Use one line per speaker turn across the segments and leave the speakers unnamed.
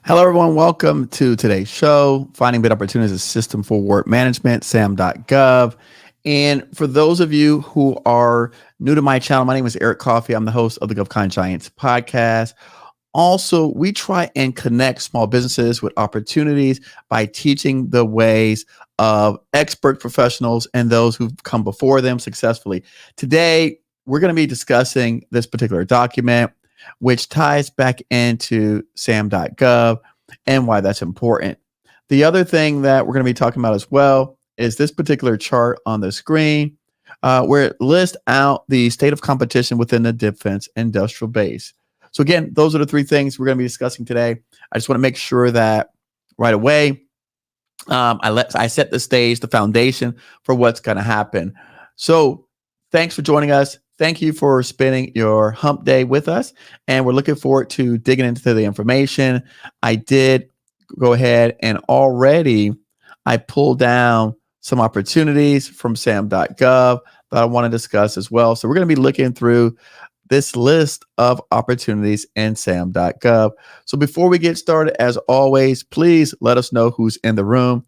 Hello, everyone. Welcome to today's show, Finding Bid Opportunities, a System for Work Management, sam.gov. And for those of you who are new to my channel, my name is Eric Coffie. I'm the host of the GovCon Giants podcast. Also, we try and connect small businesses with opportunities by teaching the ways of expert professionals and those who've come before them successfully. Today, we're going to be discussing this particular document, which ties back into sam.gov and why that's important. The other thing that we're going to be talking about as well is this particular chart on the screen, where it lists out the state of competition within the defense industrial base. So again, those are the three things we're going to be discussing today. I just want to make sure that right away, I set the stage, the foundation for what's going to happen. So thanks for joining us. Thank you for spending your hump day with us. And we're looking forward to digging into the information. I did go ahead and already I pulled down some opportunities from sam.gov that I want to discuss as well. So we're going to be looking through this list of opportunities in sam.gov. So before we get started, as always, please let us know who's in the room,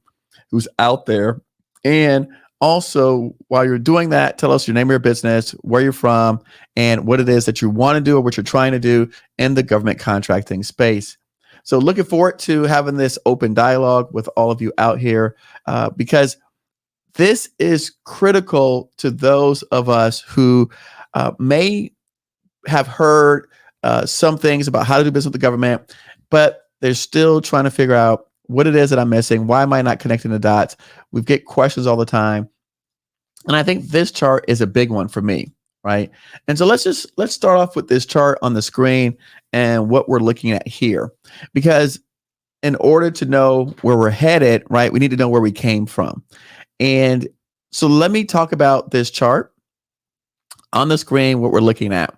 who's out there. And also, while you're doing that, tell us your name of your business, where you're from, and what it is that you want to do or what you're trying to do in the government contracting space. So looking forward to having this open dialogue with all of you out here, because this is critical to those of us who may have heard some things about how to do business with the government, but they're still trying to figure out what it is that I'm missing. Why am I not connecting the dots? We get questions all the time. And I think this chart is a big one for me, right? And so let's start off with this chart on the screen and what we're looking at here. Because in order to know where we're headed, right, we need to know where we came from. And so let me talk about this chart on the screen, what we're looking at.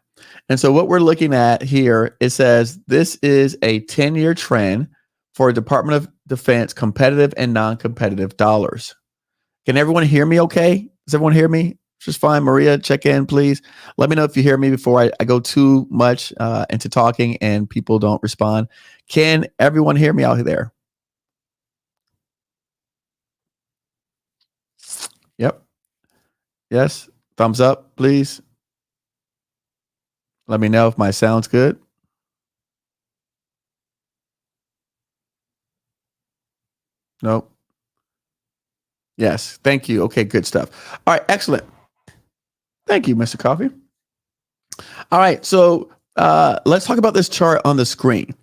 And so what we're looking at here, it says this is a 10-year trend for Department of Defense competitive and non-competitive dollars. Can everyone hear me okay? Does everyone hear me? Just fine. Maria, check in, please. Let me know if you hear me before I go too much into talking and people don't respond. Can everyone hear me out there? Yep. Yes. Thumbs up, please. Let me know if my sound's good. Nope. Yes. Thank you. Okay, good stuff. All right, excellent. Thank you, Mr. Coffee. All right, so let's talk about this chart on the screen.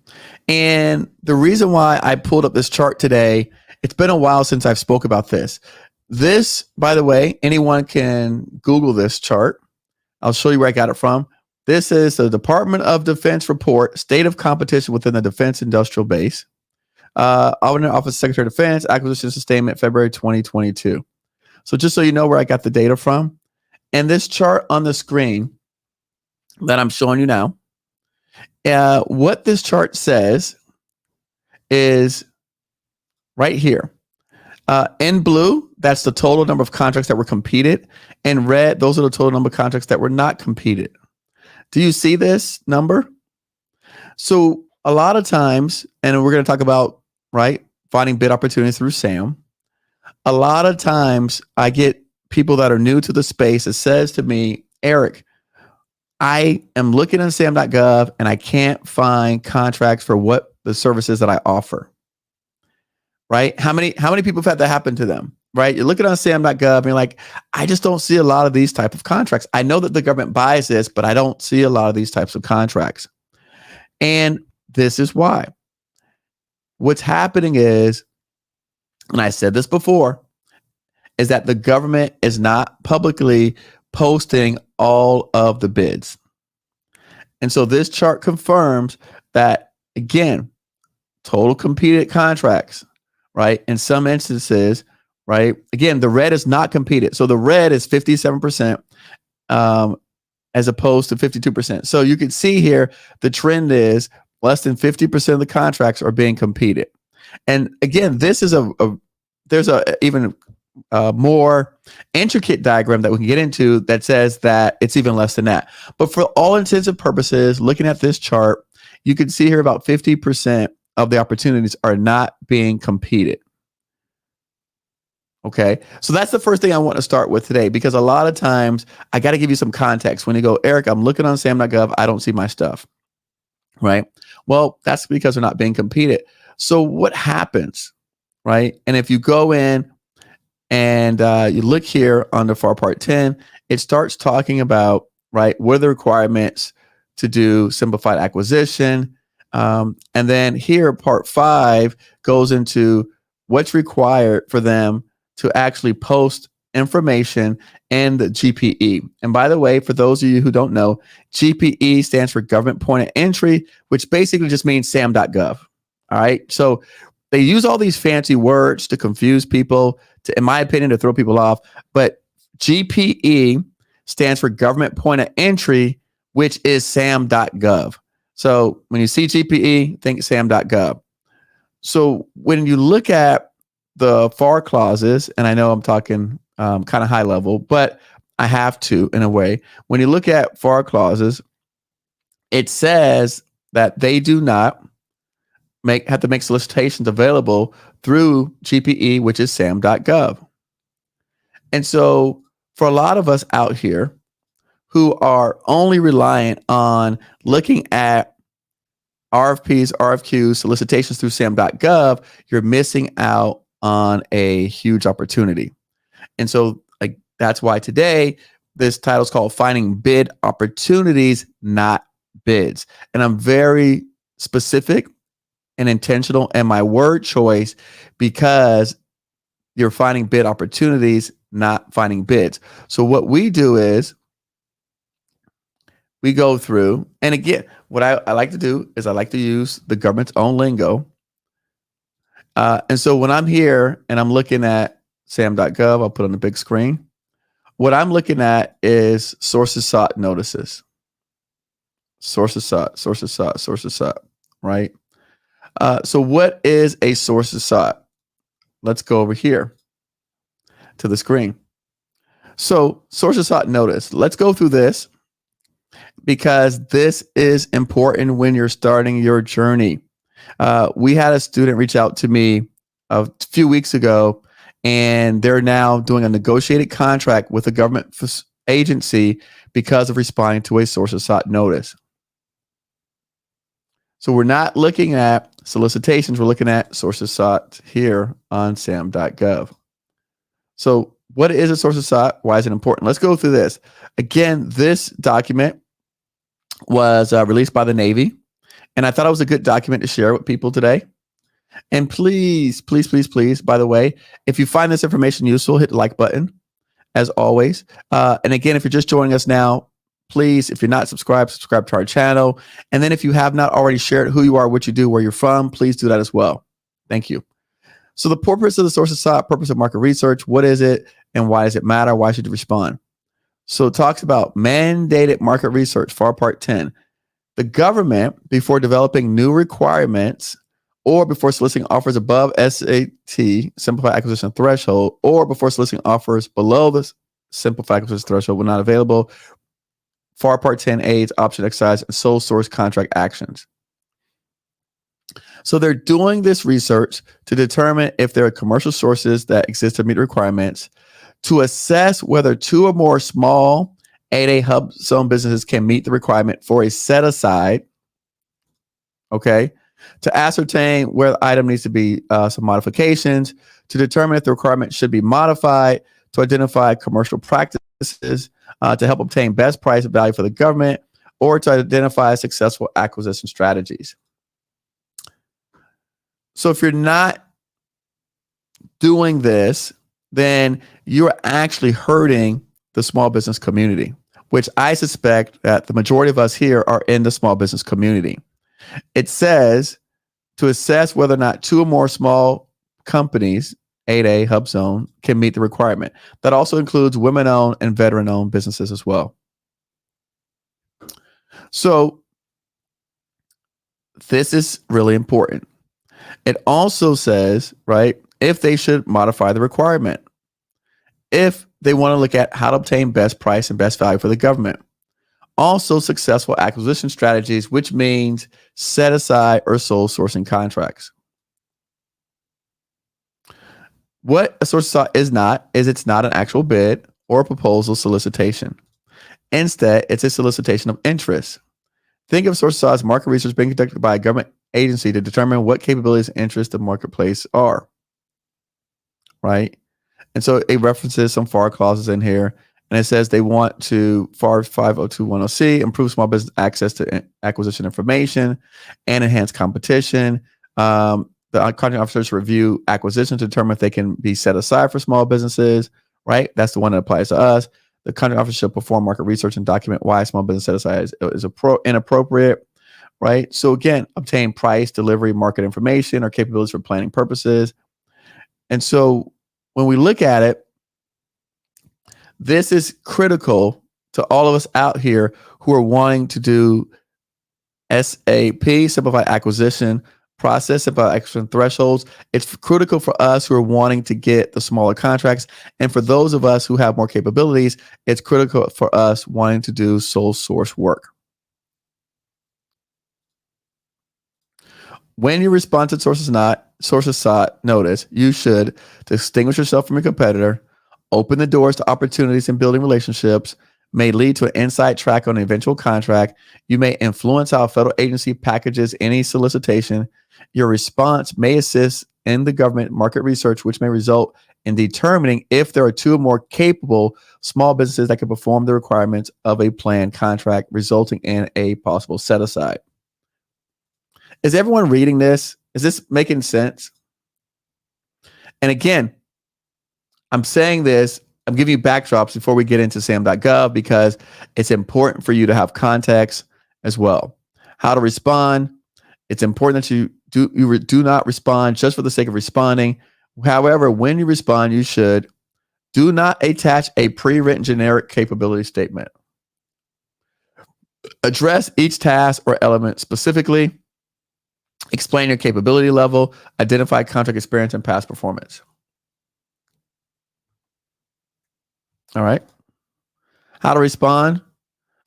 And the reason why I pulled up this chart today, it's been a while since I've spoke about this. This, by the way, anyone can Google this chart. I'll show you where I got it from. This is the Department of Defense report, State of Competition within the Defense Industrial Base. Office of Secretary of Defense, Acquisition Sustainment, February 2022. So just so you know where I got the data from. And this chart on the screen that I'm showing you now, what this chart says is right here. In blue, that's the total number of contracts that were competed. In red, those are the total number of contracts that were not competed. Do you see this number? So a lot of times, and we're going to talk about, right, finding bid opportunities through SAM. A lot of times I get people that are new to the space that says to me, Eric, I am looking on sam.gov and I can't find contracts for what the services that I offer. Right? How many people have had that happen to them? Right? You're looking on sam.gov and you're like, I just don't see a lot of these type of contracts. I know that the government buys this, but I don't see a lot of these types of contracts. And this is why. What's happening is, and I said this before, is that the government is not publicly posting all of the bids. And so this chart confirms that, again, total competed contracts, right? In some instances, right? Again, the red is not competed. So the red is 57% as opposed to 52%. So you can see here, the trend is less than 50% of the contracts are being competed. And again, this is there's a even more intricate diagram that we can get into that says that it's even less than that. But for all intents and purposes, looking at this chart, you can see here about 50% of the opportunities are not being competed. Okay. So that's the first thing I want to start with today, because a lot of times I got to give you some context. When you go, Eric, I'm looking on sam.gov, I don't see my stuff. Right. Well, that's because they're not being competed. So what happens? Right. And if you go in and you look here under FAR Part 10, it starts talking about, right, what are the requirements to do simplified acquisition. And then here, Part 5 goes into what's required for them to actually post information in the GPE. And by the way, for those of you who don't know, GPE stands for Government Point of Entry, which basically just means sam.gov. All right. So they use all these fancy words to confuse people, in my opinion, to throw people off. But GPE stands for Government Point of Entry, which is sam.gov. So when you see GPE, think sam.gov. So when you look at the FAR clauses, and I know I'm talking kind of high level, but I have to in a way. When you look at FAR clauses, it says that they do not have to make solicitations available through GPE, which is sam.gov. And so for a lot of us out here who are only reliant on looking at RFPs, RFQs, solicitations through sam.gov, you're missing out on a huge opportunity. And so that's why today this title is called Finding Bid Opportunities, Not Bids. And I'm very specific and intentional in my word choice, because you're finding bid opportunities, not finding bids. So what we do is we go through, and again, what I like to do is I like to use the government's own lingo. And so when I'm here and I'm looking at sam.gov, I'll put on the big screen. What I'm looking at is sources sought notices. Sources sought, right? So what is a sources sought? Let's go over here to the screen. So sources sought notice. Let's go through this, because this is important when you're starting your journey. We had a student reach out to me a few weeks ago, and they're now doing a negotiated contract with a government agency because of responding to a sources sought notice. So we're not looking at solicitations, we're looking at sources sought here on sam.gov. So what is a sources sought? Why is it important? Let's go through this. Again, this document was released by the Navy, and I thought it was a good document to share with people today. And please, please, please, please, by the way, if you find this information useful, hit the like button, as always. And again, if you're just joining us now, please, if you're not subscribed, subscribe to our channel. And then if you have not already shared who you are, what you do, where you're from, please do that as well. Thank you. So the purpose of the sources sought, purpose of market research, what is it and why does it matter? Why should you respond? So it talks about mandated market research, FAR Part 10. The government, before developing new requirements or before soliciting offers above SAT, Simplified Acquisition Threshold, or before soliciting offers below the Simplified Acquisition Threshold, when not available, FAR Part 10 aids option exercise and sole source contract actions. So they're doing this research to determine if there are commercial sources that exist to meet requirements, to assess whether two or more small 8A hub zone businesses can meet the requirement for a set aside, okay, to ascertain where the item needs to be some modifications, to determine if the requirement should be modified, to identify commercial practices, to help obtain best price and value for the government, or to identify successful acquisition strategies. So if you're not doing this, then you're actually hurting the small business community, which I suspect that the majority of us here are in the small business community. It says to assess whether or not two or more small companies, 8A hub zone, can meet the requirement. That also includes women-owned and veteran-owned businesses as well. So this is really important. It also says, right, if they should modify the requirement, if they want to look at how to obtain best price and best value for the government, Also, successful acquisition strategies, which means set aside or sole sourcing contracts. What a source of thought is not is it's not an actual bid or a proposal solicitation. Instead, it's a solicitation of interest. Think of source of thought as market research being conducted by a government agency to determine what capabilities and interests the marketplace are, right? And so it references some FAR clauses in here, and it says they want to FAR 5021C improve small business access to acquisition information and enhance competition. The contracting officers review acquisitions to determine if they can be set aside for small businesses, right? That's the one that applies to us. The contracting officer should perform market research and document why small business set aside is inappropriate, right? So again, obtain price, delivery, market information, or capabilities for planning purposes. And so when we look at it, this is critical to all of us out here who are wanting to do SAP, simplified acquisition process, simplified acquisition thresholds. It's critical for us who are wanting to get the smaller contracts. And for those of us who have more capabilities, it's critical for us wanting to do sole source work. When you respond to sources sought notice, you should distinguish yourself from your competitor, open the doors to opportunities in building relationships, may lead to an inside track on an eventual contract. You may influence how a federal agency packages any solicitation. Your response may assist in the government market research, which may result in determining if there are two or more capable small businesses that can perform the requirements of a planned contract, resulting in a possible set aside. Is everyone reading this? Is this making sense? And again, I'm saying this, I'm giving you backdrops before we get into sam.gov because it's important for you to have context as well. How to respond. It's important that you do not respond just for the sake of responding. However, when you respond, you should do not attach a pre-written generic capability statement. Address each task or element specifically. Explain your capability level. Identify contract experience and past performance. All right. How to respond.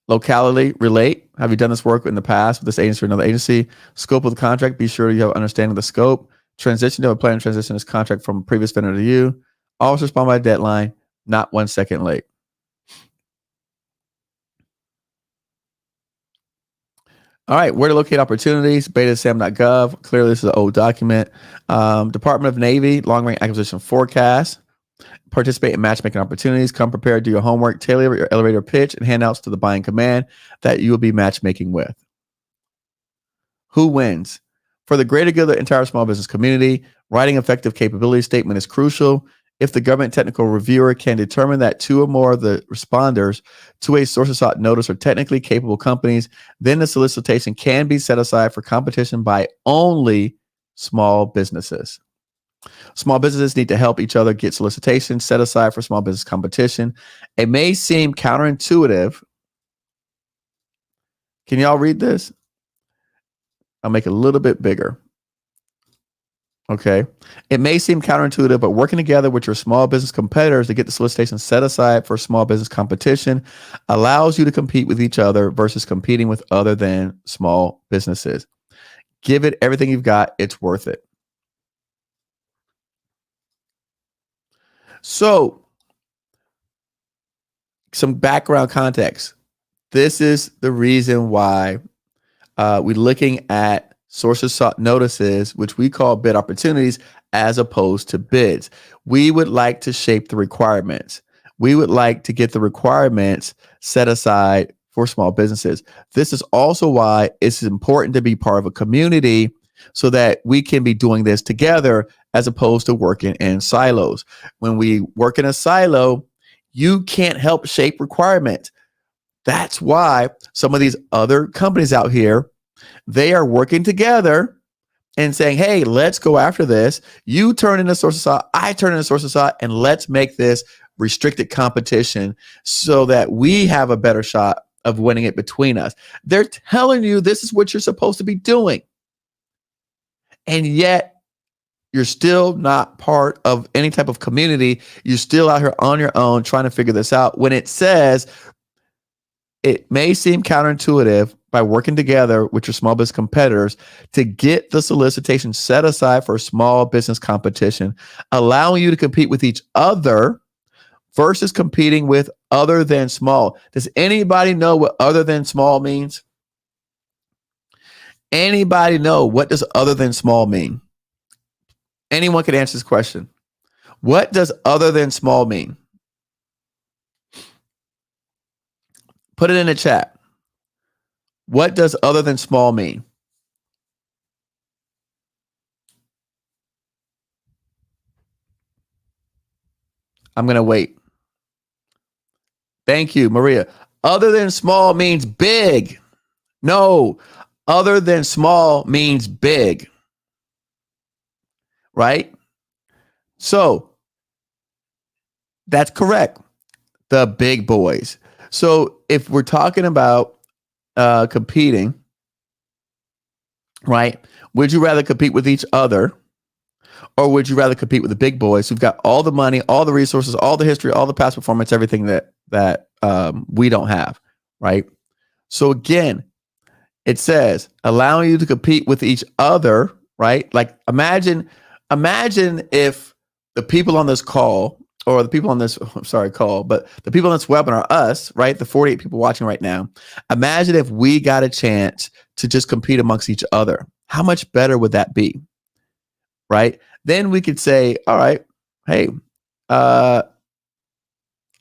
Locality, relate. Have you done this work in the past with this agency or another agency? Scope of the contract. Be sure you have understanding of the scope. Transition to a plan to transition this contract from a previous vendor to you. Always respond by deadline, not 1 second late. All right, where to locate opportunities, beta.sam.gov. Clearly, this is an old document. Department of Navy, long-range acquisition forecast. Participate in matchmaking opportunities. Come prepared, do your homework, tailor your elevator pitch and handouts to the buying command that you will be matchmaking with. Who wins? For the greater good of the entire small business community, writing effective capability statement is crucial. If the government technical reviewer can determine that two or more of the responders to a source of sought notice are technically capable companies, then the solicitation can be set aside for competition by only small businesses. Small businesses need to help each other get solicitations set aside for small business competition. It may seem counterintuitive. Can y'all read this? I'll make it a little bit bigger. Okay. It may seem counterintuitive, but working together with your small business competitors to get the solicitation set aside for small business competition allows you to compete with each other versus competing with other than small businesses. Give it everything you've got. It's worth it. So, some background context. This is the reason why we're looking at sources sought notices, which we call bid opportunities, as opposed to bids. We would like to shape the requirements. We would like to get the requirements set aside for small businesses. This is also why it's important to be part of a community so that we can be doing this together as opposed to working in silos. When we work in a silo, you can't help shape requirements. That's why some of these other companies out here, they are working together and saying, hey, let's go after this. You turn in a source of sought, I turn in a source of sought, and let's make this restricted competition so that we have a better shot of winning it between us. They're telling you this is what you're supposed to be doing. And yet you're still not part of any type of community. You're still out here on your own trying to figure this out when it says It may seem counterintuitive by working together with your small business competitors to get the solicitation set aside for small business competition, allowing you to compete with each other versus competing with other than small. Does anybody know what other than small means? Anybody know what does other than small mean? Anyone can answer this question. What does other than small mean? Put it in the chat. What does other than small mean? I'm going to wait. Thank you, Maria. Other than small means big. No, other than small means big. Right? So that's correct. The big boys. So if we're talking about competing, right? Would you rather compete with each other, or would you rather compete with the big boys who've got all the money, all the resources, all the history, all the past performance, everything that we don't have, right? So again, it says allowing you to compete with each other, right? Like imagine if the people on this call, or the people on this, call, but the people on this webinar, us, right? The 48 people watching right now. Imagine if we got a chance to just compete amongst each other. How much better would that be? Right? Then we could say, all right, hey,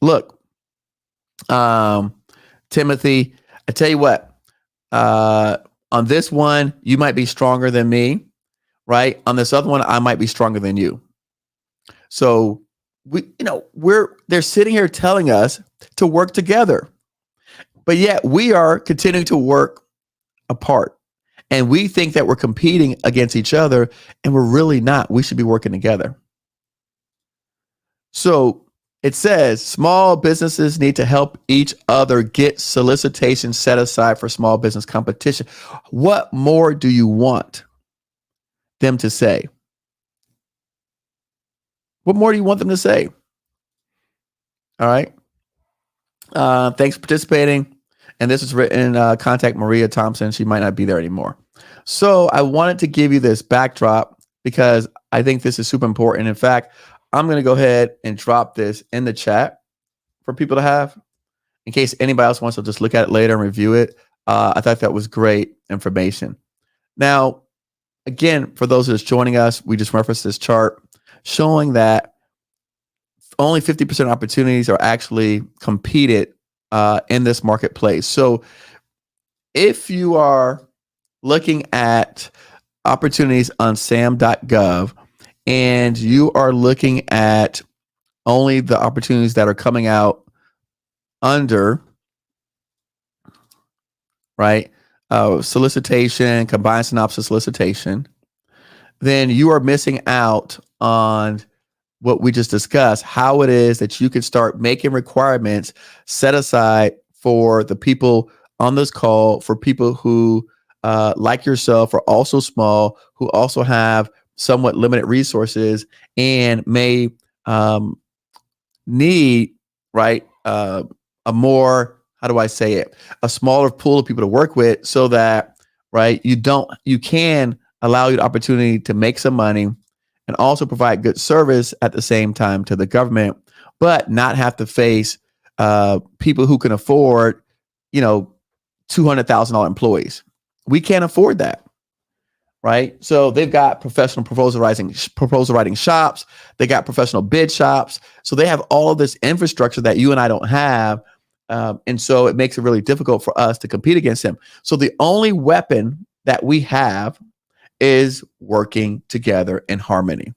look, Timothy, I tell you what, on this one, you might be stronger than me, right? On this other one, I might be stronger than you. So they're sitting here telling us to work together, but yet we are continuing to work apart. And we think that we're competing against each other, and we're really not. We should be working together. So it says small businesses need to help each other get solicitations set aside for small business competition. What more do you want them to say? What more do you want them to say? All right. Thanks for participating. And this is written, contact Maria Thompson. She might not be there anymore. So I wanted to give you this backdrop because I think this is super important. In fact, I'm going to go ahead and drop this in the chat for people to have in case anybody else wants to just look at it later and review it. I thought that was great information. Now, again, for those that's joining us, we just referenced this chart showing that only 50% opportunities are actually competed in this marketplace. So if you are looking at opportunities on sam.gov and you are looking at only the opportunities that are coming out under, right, solicitation, combined synopsis solicitation, then you are missing out on what we just discussed, how it is that you can start making requirements set aside for the people on this call, for people who, like yourself, are also small, who also have somewhat limited resources and may need, right, a more, how do I say it, a smaller pool of people to work with so that, right, you can allow you the opportunity to make some money and also provide good service at the same time to the government, but not have to face people who can afford, $200,000 employees. We can't afford that, right? So they've got professional proposal writing shops. They got professional bid shops. So they have all of this infrastructure that you and I don't have. And so it makes it really difficult for us to compete against them. So the only weapon that we have is working together in harmony.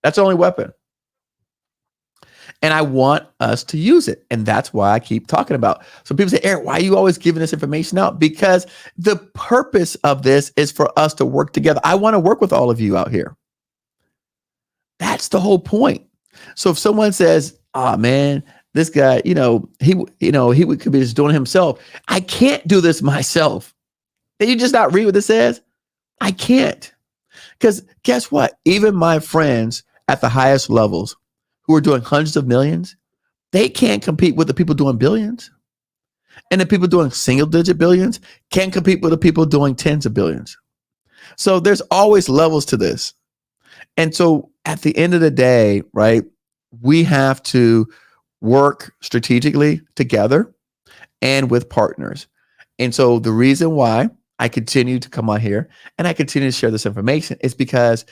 That's the only weapon. And I want us to use it. And that's why I keep talking about. So people say, Eric, why are you always giving this information out? Because the purpose of this is for us to work together. I want to work with all of you out here. That's the whole point. So if someone says, oh man, this guy, he could be just doing it himself. I can't do this myself. Did you just not read what this says? I can't. Because guess what? Even my friends at the highest levels who are doing hundreds of millions, they can't compete with the people doing billions. And the people doing single digit billions can't compete with the people doing tens of billions. So there's always levels to this. And so at the end of the day, right, we have to work strategically together and with partners. And so the reason why I continue to come on here and I continue to share this information is because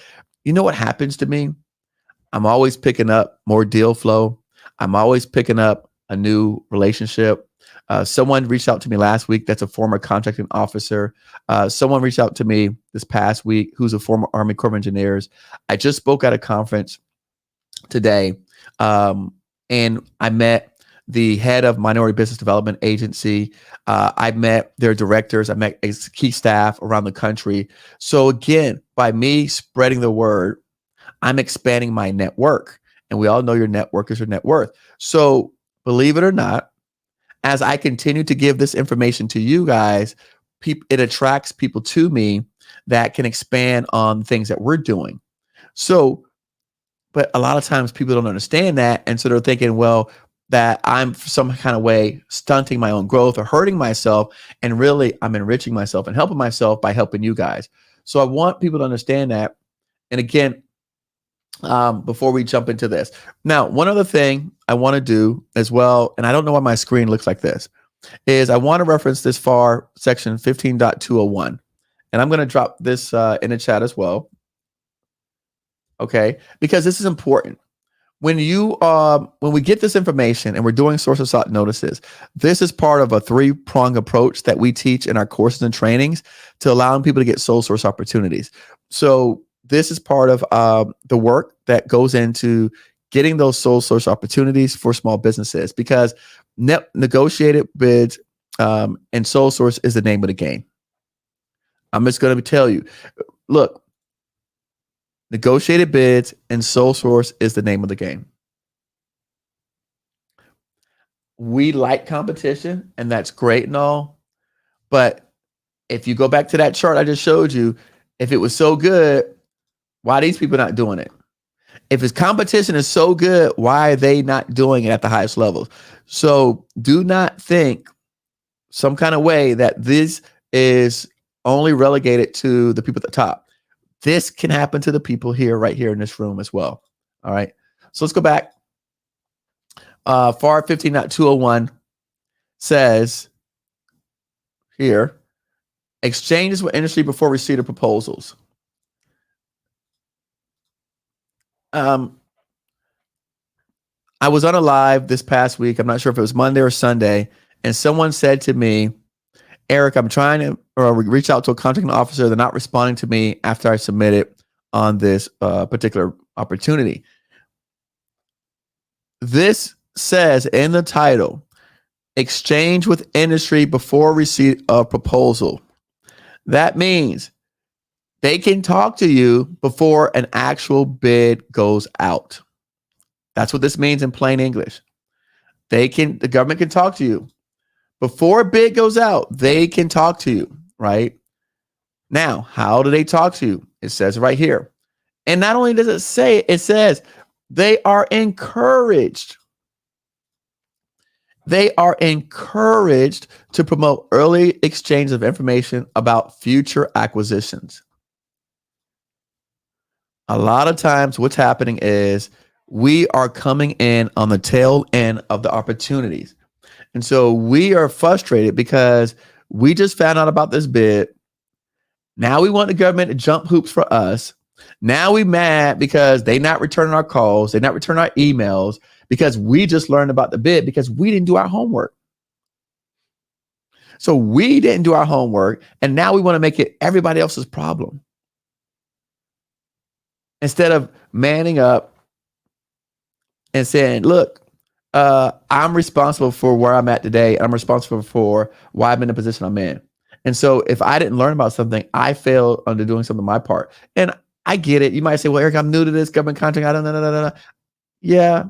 you know what happens to me? I'm always picking up more deal flow. I'm always picking up a new relationship. Someone reached out to me last week that's a former contracting officer. Someone reached out to me this past week who's a former Army Corps of Engineers. I just spoke at a conference today, and I met the head of Minority Business Development Agency. I met their directors. I met key staff around the country. So again, by me spreading the word, I'm expanding my network. And we all know your network is your net worth. So believe it or not, as I continue to give this information to you guys, it attracts people to me that can expand on things that we're doing. So, but a lot of times people don't understand that. And so they're thinking, well, that I'm some kind of way stunting my own growth or hurting myself. And really, I'm enriching myself and helping myself by helping you guys. So I want people to understand that. And again, before we jump into this. Now, one other thing I want to do as well, and I don't know why my screen looks like this, is I want to reference this FAR section 15.201. And I'm going to drop this in the chat as well. Okay, because this is important. When we get this information and we're doing source of sought notices, this is part of a 3-prong approach that we teach in our courses and trainings to allowing people to get sole source opportunities. So this is part of the work that goes into getting those sole source opportunities for small businesses, because negotiated bids and sole source is the name of the game. I'm just going to tell you, look, negotiated bids and sole source is the name of the game. We like competition, and that's great and all. But if you go back to that chart I just showed you, if it was so good, why are these people not doing it? If his competition is so good, why are they not doing it at the highest levels? So do not think some kind of way that this is only relegated to the people at the top. This can happen to the people here, right here in this room as well. All right. So let's go back. FAR 15.201 says here, exchanges with industry before receipt of proposals. I was on a live this past week. I'm not sure if it was Monday or Sunday. And someone said to me, Eric, I'm trying to reach out to a contracting officer. They're not responding to me after I submit it on this particular opportunity. This says in the title, exchange with industry before receipt of proposal. That means they can talk to you before an actual bid goes out. That's what this means in plain English. The government can talk to you before a bid goes out. They can talk to you, right? Now, how do they talk to you? It says right here. And not only does it say, it says they are encouraged. They are encouraged to promote early exchange of information about future acquisitions. A lot of times what's happening is we are coming in on the tail end of the opportunities. And so we are frustrated because we just found out about this bid. Now we want the government to jump hoops for us. Now we mad because they not returning our calls. They not returning our emails because we just learned about the bid because we didn't do our homework. So we didn't do our homework. And now we want to make it everybody else's problem. Instead of manning up and saying, look, I'm responsible for where I'm at today. I'm responsible for why I'm in the position I'm in. And so if I didn't learn about something, I failed under doing something on my part. And I get it. You might say, well, Eric, I'm new to this government contract. I don't know. Yeah,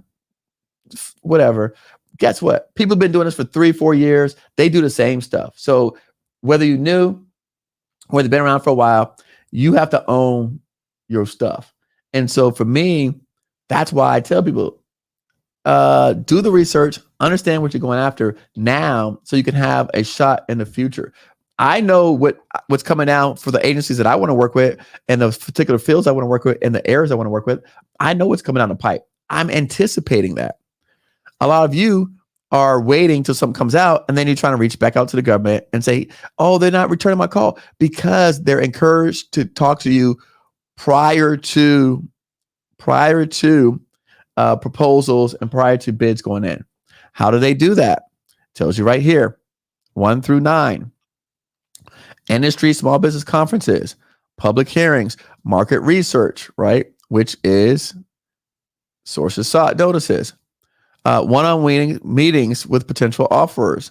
whatever. Guess what? People have been doing this for 3-4 years. They do the same stuff. So whether you knew, whether you've been around for a while, you have to own your stuff. And so for me, that's why I tell people, Do the research, understand what you're going after now, so you can have a shot in the future. I know what's coming out for the agencies that I want to work with, and the particular fields I want to work with, and the areas I want to work with. I know what's coming down the pipe. I'm anticipating that. A lot of you are waiting till something comes out, and then you're trying to reach back out to the government and say, "Oh, they're not returning my call," because they're encouraged to talk to you prior to proposals and prior to bids going in. How do they do that? Tells you right here, 1 through 9. Industry, small business conferences, public hearings, market research, right? Which is sources sought notices, one-on-one meetings with potential offerers,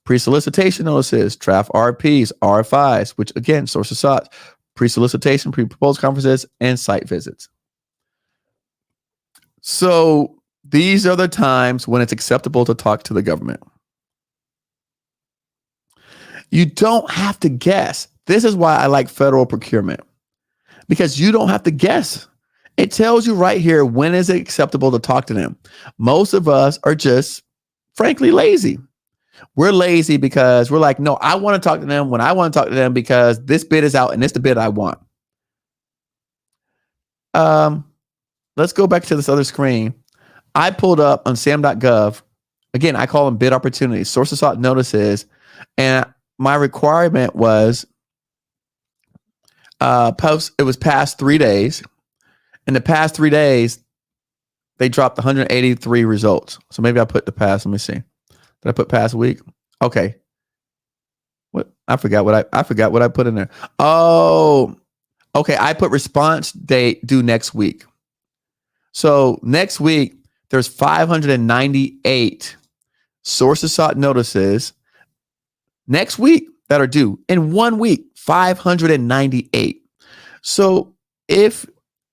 pre-solicitation notices, draft RFPs, RFIs, which again, sources sought, pre-solicitation, pre-proposal conferences, and site visits. So these are the times when it's acceptable to talk to the government. You don't have to guess. This is why I like federal procurement, because you don't have to guess. It tells you right here when is it acceptable to talk to them. Most of us are just, frankly, lazy. We're lazy because we're like, no, I want to talk to them when I want to talk to them because this bid is out and it's the bid I want. Let's go back to this other screen. I pulled up on sam.gov. Again, I call them bid opportunities, sources sought notices. And my requirement was it was past 3 days. In the past 3 days, they dropped 183 results. So maybe I put the past. Let me see. Did I put past week? Okay. What? I forgot what I put in there. Oh, okay. I put response date due next week. So next week, there's 598 sources sought notices next week that are due. In 1 week, 598. So if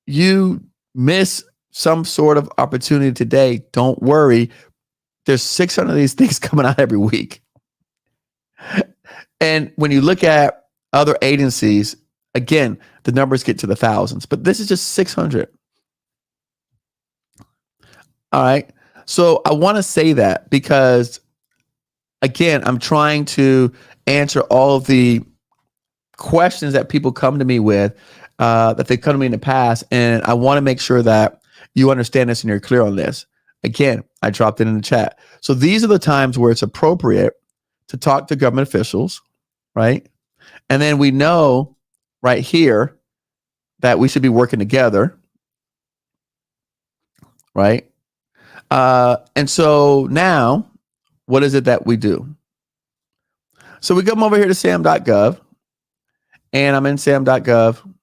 you miss some sort of opportunity today, don't worry. There's 600 of these things coming out every week. And when you look at other agencies, again, the numbers get to the thousands, but this is just 600. All right. So I want to say that because, again, I'm trying to answer all of the questions that people come to me with, that they come to me in the past. And I want to make sure that you understand this and you're clear on this. Again, I dropped it in the chat. So these are the times where it's appropriate to talk to government officials, right? And then we know right here that we should be working together, right? And so now, what is it that we do? So we come over here to sam.gov, and I'm in sam.gov,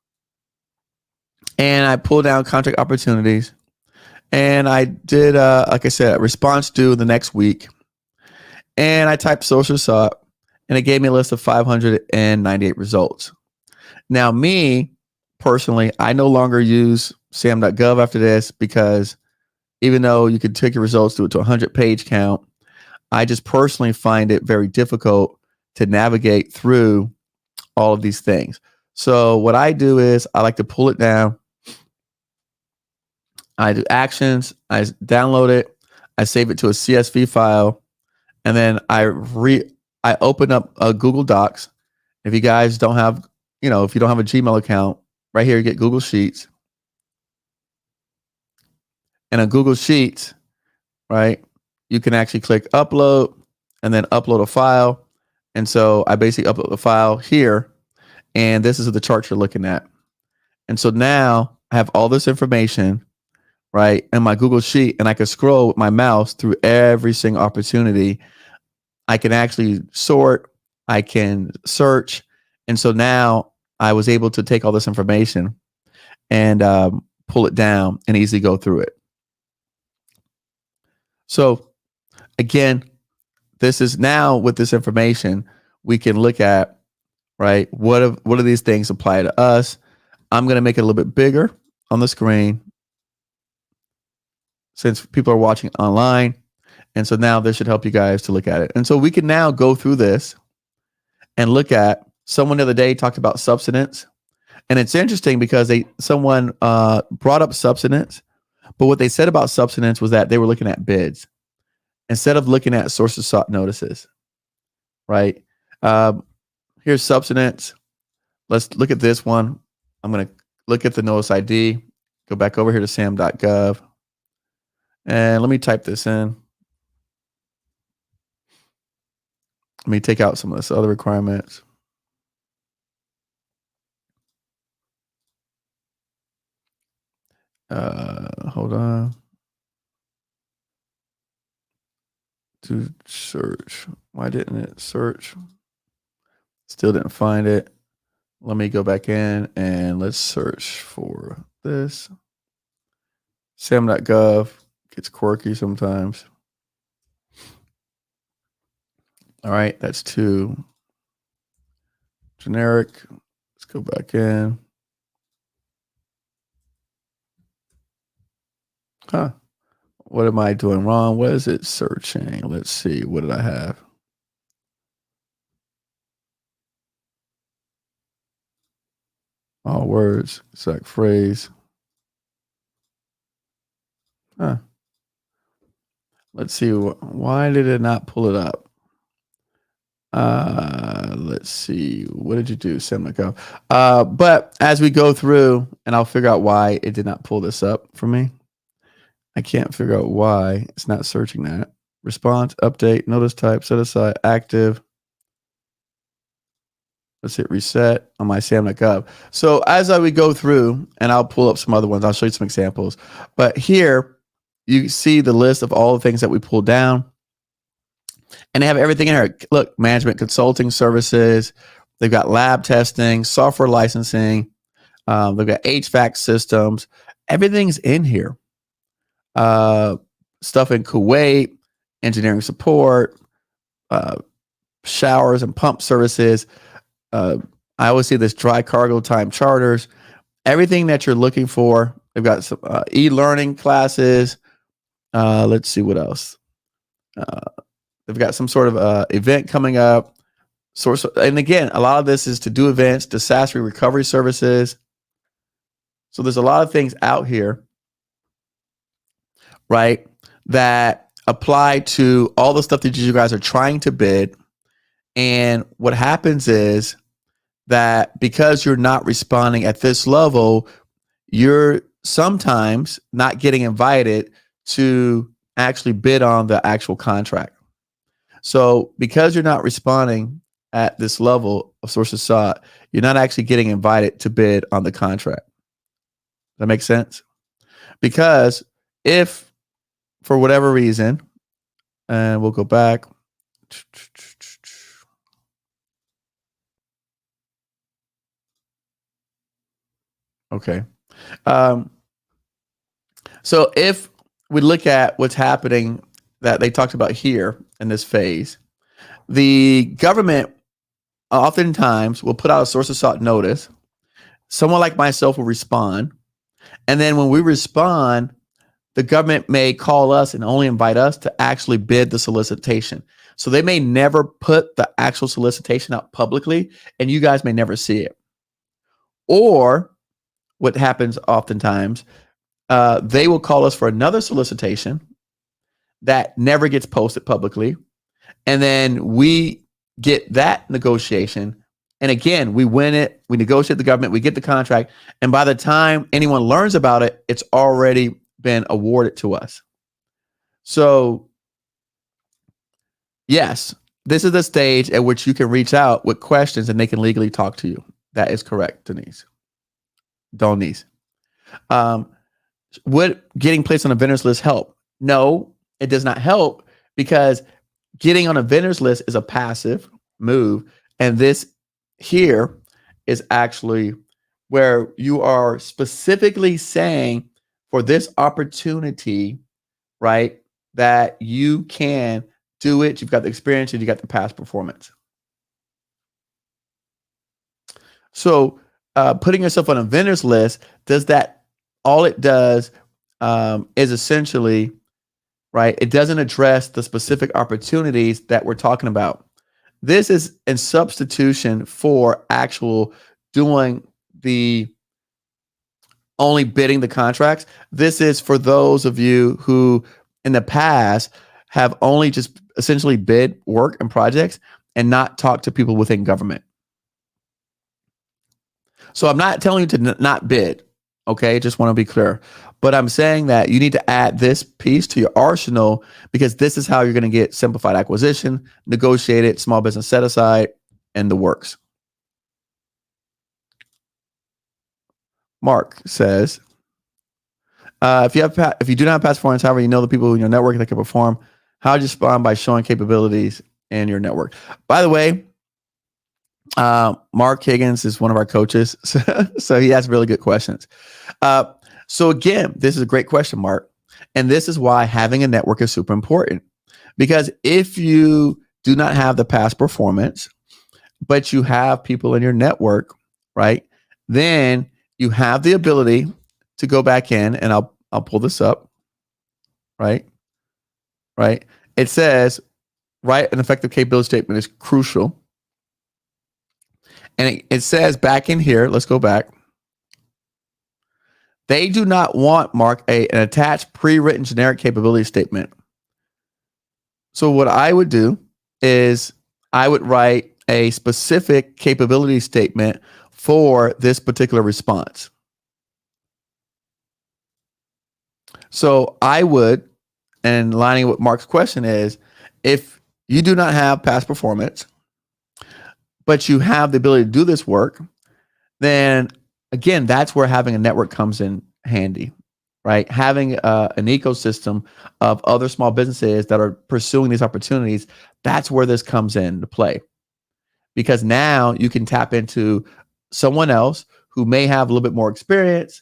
and I pull down contract opportunities, and I did, like I said, response due the next week, and I typed sources sought, and it gave me a list of 598 results. Now, me personally, I no longer use sam.gov after this because even though you could take your results, do it to a 100-page count, I just personally find it very difficult to navigate through all of these things. So what I do is I like to pull it down. I do actions. I download it. I save it to a CSV file, and then I open up Google Docs. If you guys don't have, if you don't have a Gmail account, right here you get Google Sheets. And on Google Sheets, right, you can actually click upload and then upload a file. And so I basically upload the file here, and this is the chart you're looking at. And so now I have all this information, right, in my Google Sheet, and I can scroll with my mouse through every single opportunity. I can actually sort, I can search. And so now I was able to take all this information and pull it down and easily go through it. So again, this is now with this information, we can look at, right, what do these things apply to us? I'm going to make it a little bit bigger on the screen since people are watching online. And so now this should help you guys to look at it. And so we can now go through this and look at, someone the other day talked about substance. And it's interesting because someone brought up substance, But what they said about substance was that they were looking at bids instead of looking at sources sought notices, right? Um, here's substance. Let's look at this one. I'm going to look at the notice ID, go back over here to sam.gov, and let me type this in. Let me take out some of this other requirements. Hold on. To search. Why didn't it search? Still didn't find it. Let me go back in and let's search for this. sam.gov gets quirky sometimes. All right, that's 2. Generic. Let's go back in. Huh. What am I doing wrong? What is it searching? Let's see. What did I have? All words, exact phrase. Huh. Let's see. Why did it not pull it up? Let's see. What did you do? Sam.gov. But as we go through, and I'll figure out why it did not pull this up for me. I can't figure out why it's not searching that. Response, update, notice type, set aside, active. Let's hit reset on my sam.gov. So as I would go through, and I'll pull up some other ones, I'll show you some examples. But here, you see the list of all the things that we pulled down. And they have everything in here. Look, management consulting services. They've got lab testing, software licensing. They've got HVAC systems. Everything's in here. Stuff in Kuwait, engineering support, showers and pump services. I always see this dry cargo time charters. Everything that you're looking for. They've got some e-learning classes. Let's see what else. They've got some sort of event coming up. Source, and again, a lot of this is to do events, disaster recovery services. So there's a lot of things out here, right, that apply to all the stuff that you guys are trying to bid. And what happens is that because you're not responding at this level, you're sometimes not getting invited to actually bid on the actual contract. So because you're not responding at this level of sources sought, you're not actually getting invited to bid on the contract. That makes sense? Because if for whatever reason, and we'll go back. Okay. So if we look at what's happening that they talked about here in this phase, the government oftentimes will put out a sources sought notice. Someone like myself will respond. And then when we respond, the government may call us and only invite us to actually bid the solicitation. So they may never put the actual solicitation out publicly, and you guys may never see it. Or what happens oftentimes, they will call us for another solicitation that never gets posted publicly. And then we get that negotiation. And again, we win it. We negotiate the government. We get the contract. And by the time anyone learns about it, it's already been awarded to us. So yes, this is the stage at which you can reach out with questions and they can legally talk to you. That is correct, Denise. Would getting placed on a vendors list help? No, it does not help, because getting on a vendors list is a passive move. And this here is actually where you are specifically saying for this opportunity, right, that you can do it. You've got the experience and you got the past performance. So putting yourself on a vendors list, does that, all it does is essentially, right, it doesn't address the specific opportunities that we're talking about. This is in substitution for actual doing the only bidding the contracts. This is for those of you who in the past have only just essentially bid work and projects and not talk to people within government. So I'm not telling you to not bid. Okay. Just want to be clear. But I'm saying that you need to add this piece to your arsenal because this is how you're going to get simplified acquisition, negotiated, small business set aside, and the works. Mark says, if you do not have past performance, however, you know the people in your network that can perform, how do you respond by showing capabilities in your network? By the way, Mark Higgins is one of our coaches, so he has really good questions. So again, this is a great question, Mark, and this is why having a network is super important. Because if you do not have the past performance, but you have people in your network, right? Then you have the ability to go back in, and I'll pull this up, right? Right. It says, write an effective capability statement is crucial. And it says back in here, let's go back. They do not want, Mark, an attached pre-written generic capability statement. So what I would do is I would write a specific capability statement for this particular response. So I would, and lining what Mark's question is, if you do not have past performance, but you have the ability to do this work, then again, that's where having a network comes in handy, right? Having an ecosystem of other small businesses that are pursuing these opportunities, that's where this comes into play. Because now you can tap into someone else who may have a little bit more experience,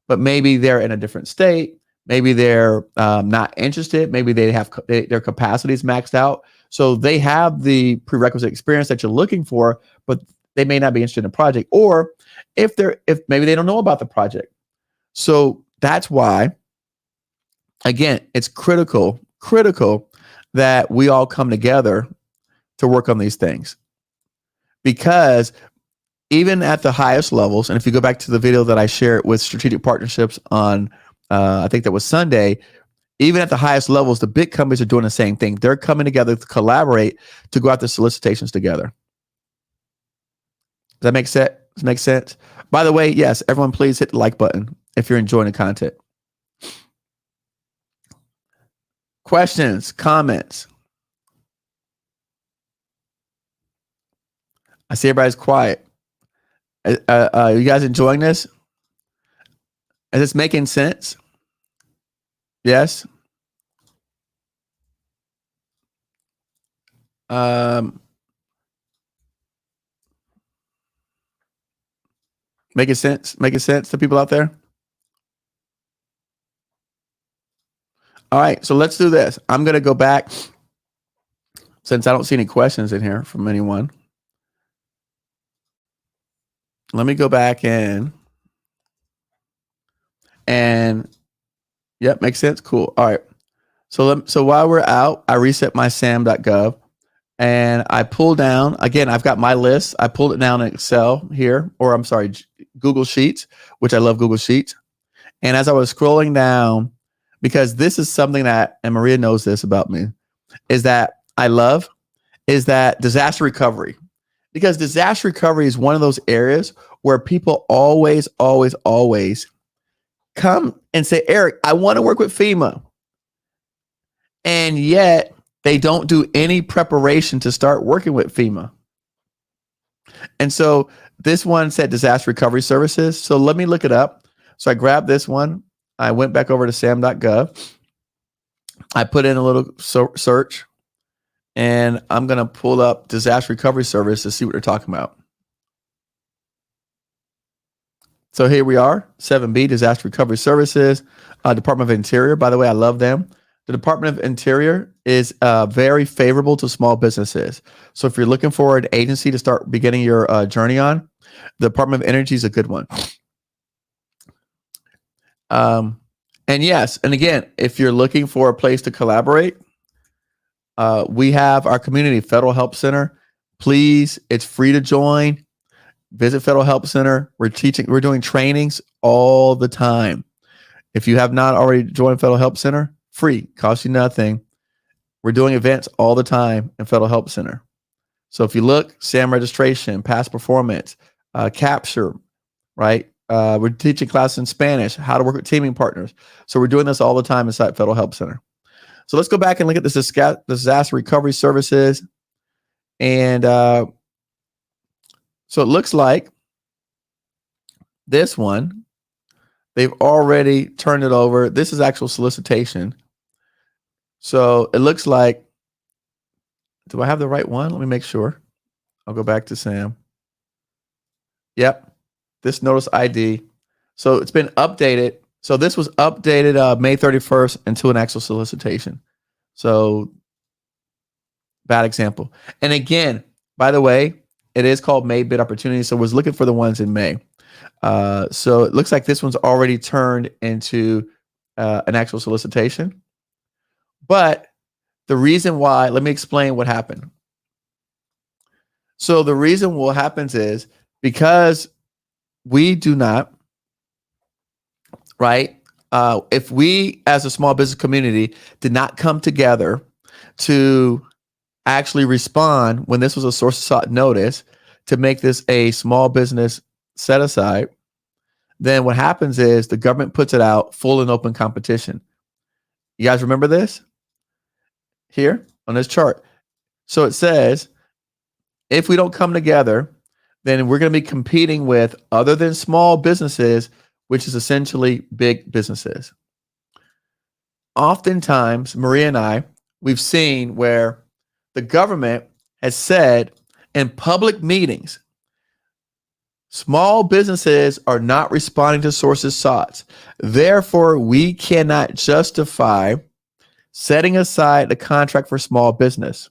but maybe they're in a different state. Maybe they're not interested. Maybe they have their capacity is maxed out. So they have the prerequisite experience that you're looking for, but they may not be interested in a project. Or if maybe they don't know about the project. So that's why, again, it's critical that we all come together to work on these things. Because even at the highest levels, and if you go back to the video that I shared with strategic partnerships on, I think that was Sunday, even at the highest levels, the big companies are doing the same thing. They're coming together to collaborate to go out to solicitations together. Does that make sense? Does it make sense? By the way, yes, everyone please hit the like button if you're enjoying the content. Questions, comments? I see everybody's quiet. You guys enjoying this? Is this making sense? Yes. Making sense? Making sense to people out there? All right, so let's do this. I'm going to go back since I don't see any questions in here from anyone. Let me go back in. And yep, makes sense. Cool. All right. So while we're out, I reset my sam.gov and I pull down, again, I've got my list. I pulled it down in Excel here, or I'm sorry, Google Sheets, which I love Google Sheets. And as I was scrolling down, because this is something that, and Maria knows this about me, is that I love, is that disaster recovery. Because disaster recovery is one of those areas where people always come and say, Eric, I want to work with FEMA. And yet they don't do any preparation to start working with FEMA. And so this one said disaster recovery services. So let me look it up. So I grabbed this one. I went back over to sam.gov. I put in a little search and I'm going to pull up disaster recovery service to see what they're talking about. So here we are, 7B, Disaster Recovery Services, Department of Interior. By the way, I love them. The Department of Interior is very favorable to small businesses. So if you're looking for an agency to start beginning your journey on, the Department of Energy is a good one. And yes, and again, if you're looking for a place to collaborate, we have our community Federal Help Center. Please, it's free to join. Visit Federal Help Center. We're doing trainings all the time. If you have not already joined Federal Help Center, free, costs you nothing. We're doing events all the time in Federal Help Center. So if you look, SAM registration, past performance, capture, right? We're teaching classes in Spanish, how to work with teaming partners. So we're doing this all the time inside Federal Help Center. So let's go back and look at this disaster recovery services. And so it looks like this one, they've already turned it over. This is actual solicitation. So it looks like, do I have the right one? Let me make sure. I'll go back to Sam. Yep. This notice ID. So it's been updated. So this was updated May 31st into an actual solicitation. So bad example. And again, by the way, it is called May bid opportunity. So we're looking for the ones in May. So it looks like this one's already turned into an actual solicitation. But the reason why, let me explain what happened. So the reason what happens is because we do not, right? If we as a small business community did not come together to actually respond when this was a source of sought notice to make this a small business set aside, then what happens is the government puts it out full and open competition. You guys remember this here on this chart? So it says, if we don't come together, then we're going to be competing with other than small businesses, which is essentially big businesses. Oftentimes, Maria and I, we've seen where the government has said in public meetings, small businesses are not responding to sources sought. Therefore, we cannot justify setting aside the contract for small business.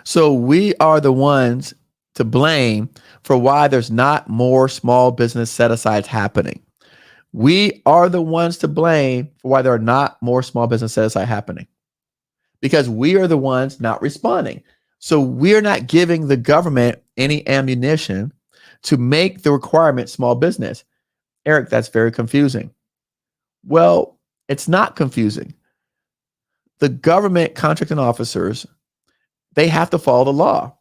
So we are the ones to blame for why there's not more small business set-asides happening. We are the ones to blame for why there are not more small business set-aside happening, because we are the ones not responding. So we're not giving the government any ammunition to make the requirement small business. Eric, that's very confusing. Well, it's not confusing. The government contracting officers, they have to follow the law.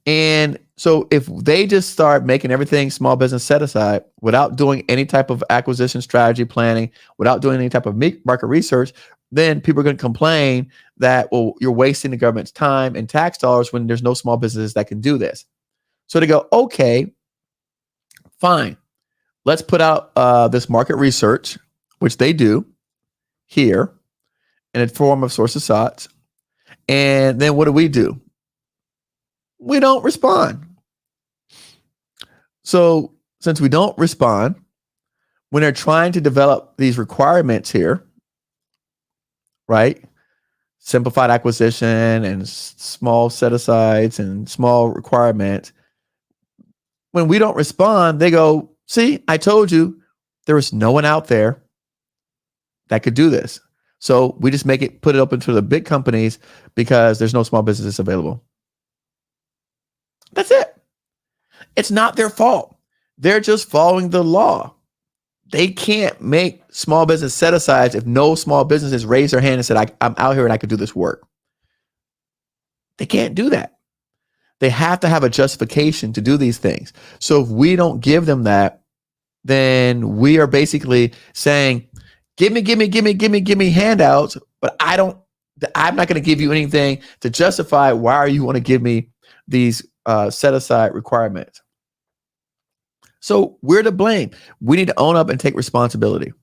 And so if they just start making everything small business set aside without doing any type of acquisition strategy planning, without doing any type of market research, then people are going to complain that, well, you're wasting the government's time and tax dollars when there's no small businesses that can do this. So they go, okay, fine. Let's put out this market research, which they do here in a form of sources sought. And then what do? We don't respond. So since we don't respond, when they're trying to develop these requirements here, right? Simplified acquisition and small set-asides and small requirements. When we don't respond, they go, see, I told you there was no one out there that could do this. So we just put it open to the big companies because there's no small businesses available. That's it. It's not their fault. They're just following the law. They can't make small business set-asides if no small businesses raise their hand and said, I'm out here and I could do this work. They can't do that. They have to have a justification to do these things. So if we don't give them that, then we are basically saying, give me handouts, but I'm not going to give you anything to justify why you want to give me these set aside requirements. So we're to blame. We need to own up and take responsibility.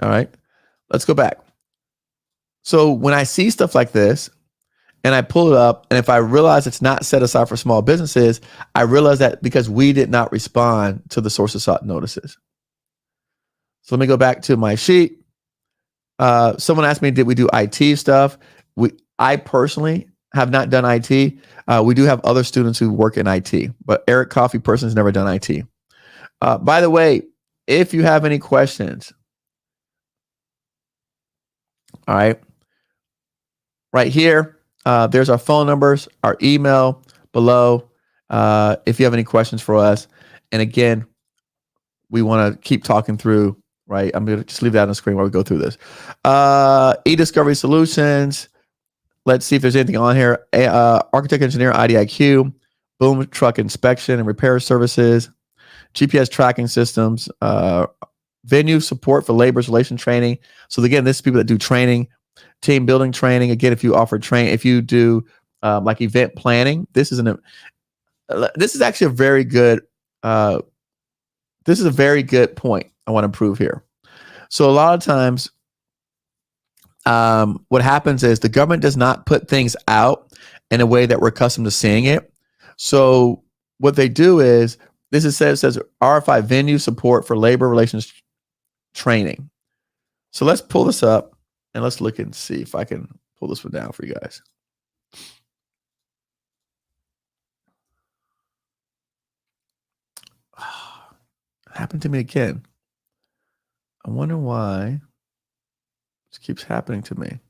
All right, let's go back. So when I see stuff like this and I pull it up, and if I realize it's not set aside for small businesses, I realize that because we did not respond to the sources sought notices. So let me go back to my sheet. Someone asked me, did we do IT stuff? I personally have not done IT. We do have other students who work in IT, but Eric Coffie person has never done IT. By the way, if you have any questions, all right here, There's our phone numbers, our email below. If you have any questions for us, and again, we want to keep talking through. Right, I'm gonna just leave that on the screen while we go through this. E-Discovery Solutions. Let's see if there's anything on here. Architect, engineer, IDIQ, boom truck inspection and repair services, GPS tracking systems, venue support for labor relations training. So again, this is people that do training, team building training. Again, if you offer if you do like event planning, this is actually a very good. This is a very good point I want to prove here. So a lot of times, what happens is the government does not put things out in a way that we're accustomed to seeing it. So what they do is says RFI venue support for labor relations training. So let's pull this up and let's look and see if I can pull this one down for you guys. It happened to me again. I wonder why this keeps happening to me.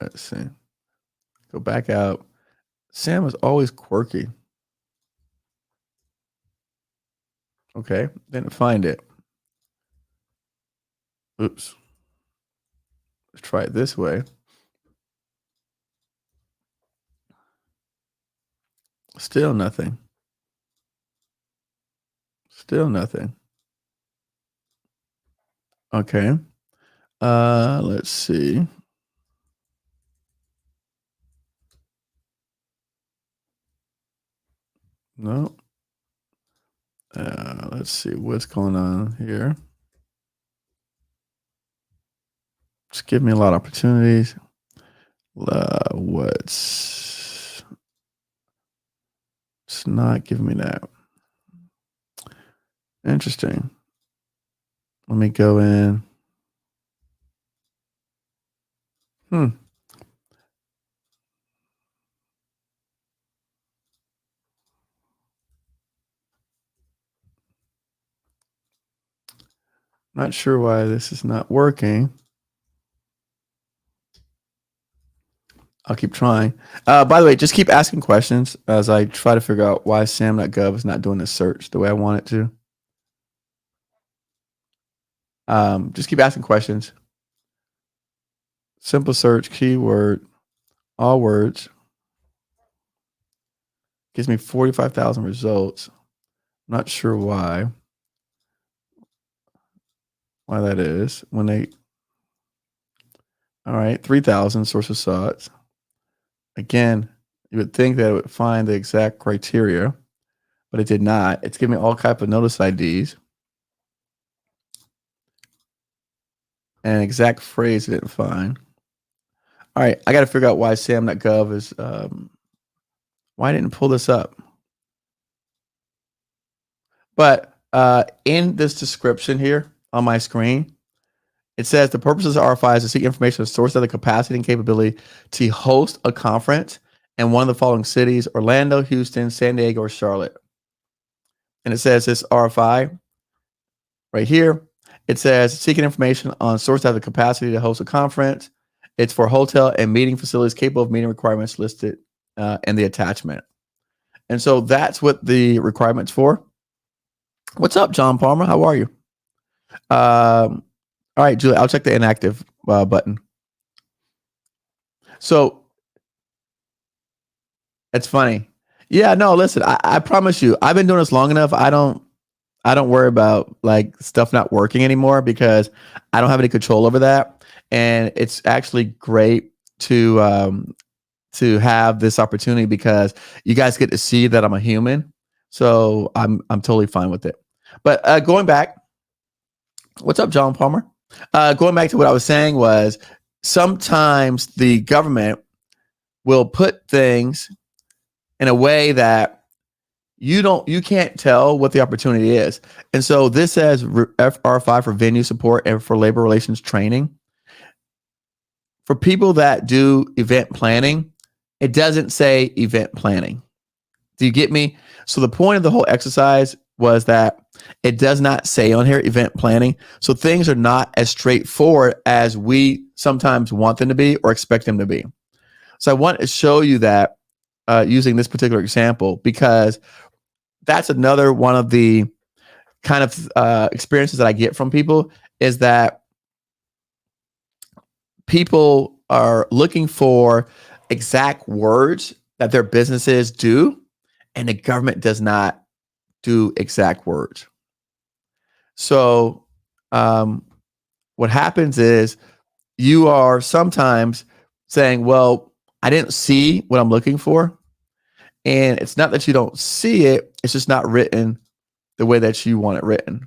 Let's see. Go back out. Sam is always quirky. Okay, didn't find it. Oops. Let's try it this way. Still nothing. Still nothing. Okay. Let's see. No. Let's see what's going on here. Just give me a lot of opportunities. It's not giving me that. Interesting. Let me go in. Not sure why this is not working. I'll keep trying. By the way, just keep asking questions as I try to figure out why sam.gov is not doing this search the way I want it to. Just keep asking questions. Simple search, keyword, all words. Gives me 45,000 results. I'm not sure why that is. All right, 3,000 sources saw it. Again, you would think that it would find the exact criteria, but it did not. It's giving me all type of notice IDs. And an exact phrase it didn't find. All right, I got to figure out why sam.gov is, why I didn't pull this up. But in this description here on my screen, it says the purposes of RFI is to seek information on the source of the capacity and capability to host a conference in one of the following cities: Orlando, Houston, San Diego, or Charlotte. And it says this RFI right here. It says seeking information on source of the capacity to host a conference. It's for hotel and meeting facilities capable of meeting requirements listed in the attachment. And so that's what the requirement's for. What's up, John Palmer? How are you? All right, Julie, I'll check the inactive button. So it's funny. Yeah, no, listen, I promise you, I've been doing this long enough. I don't worry about like stuff not working anymore because I don't have any control over that. And it's actually great to have this opportunity because you guys get to see that I'm a human. So I'm totally fine with it. But going back, what's up, John Palmer? Going back to what I was saying was sometimes the government will put things in a way that you can't tell what the opportunity is. And so this says FR5 for venue support and for labor relations training. For people that do event planning, it doesn't say event planning. Do you get me? So the point of the whole exercise was that it does not say on here event planning. So things are not as straightforward as we sometimes want them to be or expect them to be. So I want to show you that using this particular example, because that's another one of the kind of experiences that I get from people, is that people are looking for exact words that their businesses do, and the government does not do exact words. So what happens is you are sometimes saying, well, I didn't see what I'm looking for. And it's not that you don't see it, it's just not written the way that you want it written.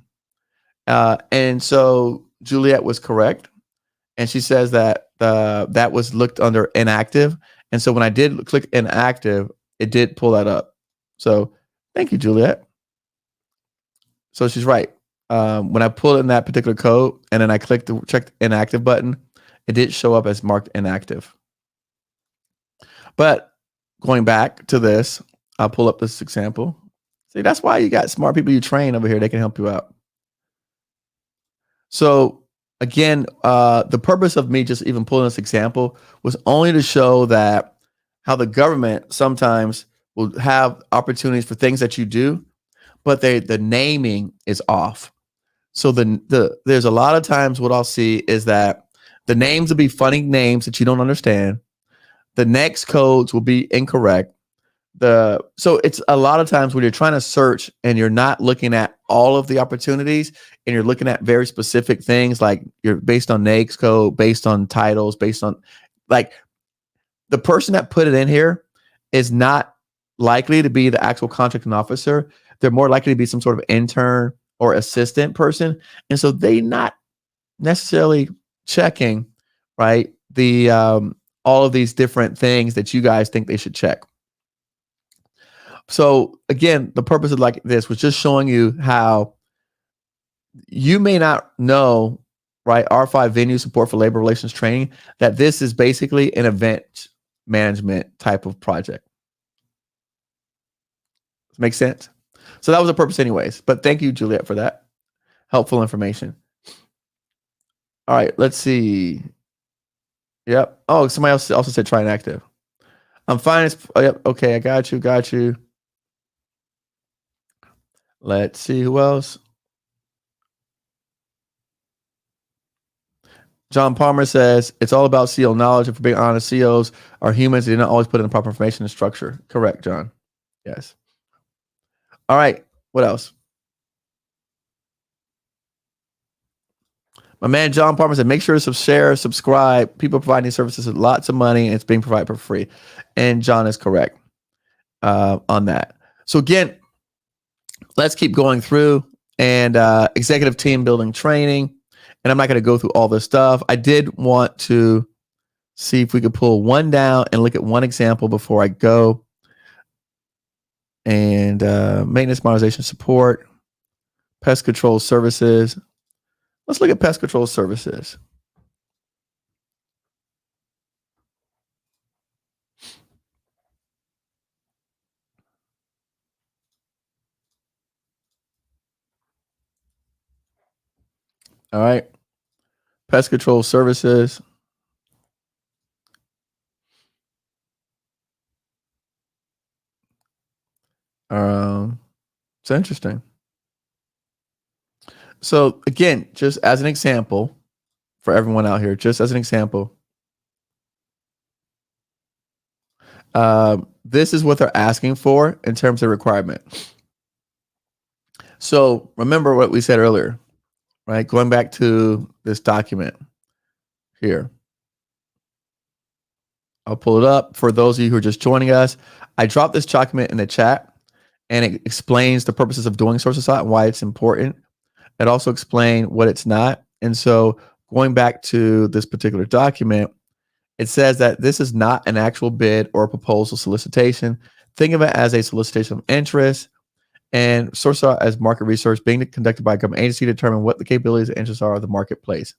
And so Juliet was correct. And she says that that was looked under inactive. And so when I did click inactive, it did pull that up. So thank you, Juliet. So she's right. When I pulled in that particular code and then I clicked the check inactive button, it did show up as marked inactive. But going back to this, I'll pull up this example. See, that's why you got smart people you train over here. They can help you out. So again, the purpose of me just even pulling this example was only to show that how the government sometimes will have opportunities for things that you do, but the naming is off. So there's a lot of times what I'll see is that the names will be funny names that you don't understand. The next codes will be incorrect. So it's a lot of times when you're trying to search and you're not looking at all of the opportunities and you're looking at very specific things, like you're based on NAICS code, based on titles, based on, like, the person that put it in here is not likely to be the actual contracting officer. They're more likely to be some sort of intern or assistant person. And so they not necessarily checking, right, the all of these different things that you guys think they should check. So again, the purpose of like this was just showing you how you may not know, right, R5 venue support for labor relations training, that this is basically an event management type of project. Does it make sense? So that was the purpose anyways, but thank you, Juliet, for that helpful information. All right, let's see. Yep. Oh, somebody else also said try inactive. I'm fine. Yep. Okay, I got you. Let's see who else. John Palmer says it's all about CO knowledge. If we're being honest, COs are humans. They do not always put in the proper information and structure. Correct, John. Yes. All right. What else? My man John Palmer said, make sure to share, subscribe. People providing these services with lots of money, and it's being provided for free. And John is correct on that. So again, let's keep going through and executive team building training. And I'm not going to go through all this stuff. I did want to see if we could pull one down and look at one example before I go. And maintenance modernization support, pest control services. Let's look at pest control services. All right. Pest control services. It's interesting. So again, just as an example for everyone out here, just as an example, this is what they're asking for in terms of requirement. So remember what we said earlier, right? Going back to this document here. I'll pull it up for those of you who are just joining us. I dropped this document in the chat, and it explains the purposes of doing source assault and why it's important. It also explains what it's not. And so going back to this particular document, it says that this is not an actual bid or proposal solicitation. Think of it as a solicitation of interest, and source assault as market research being conducted by a government agency to determine what the capabilities and interests are of the marketplace.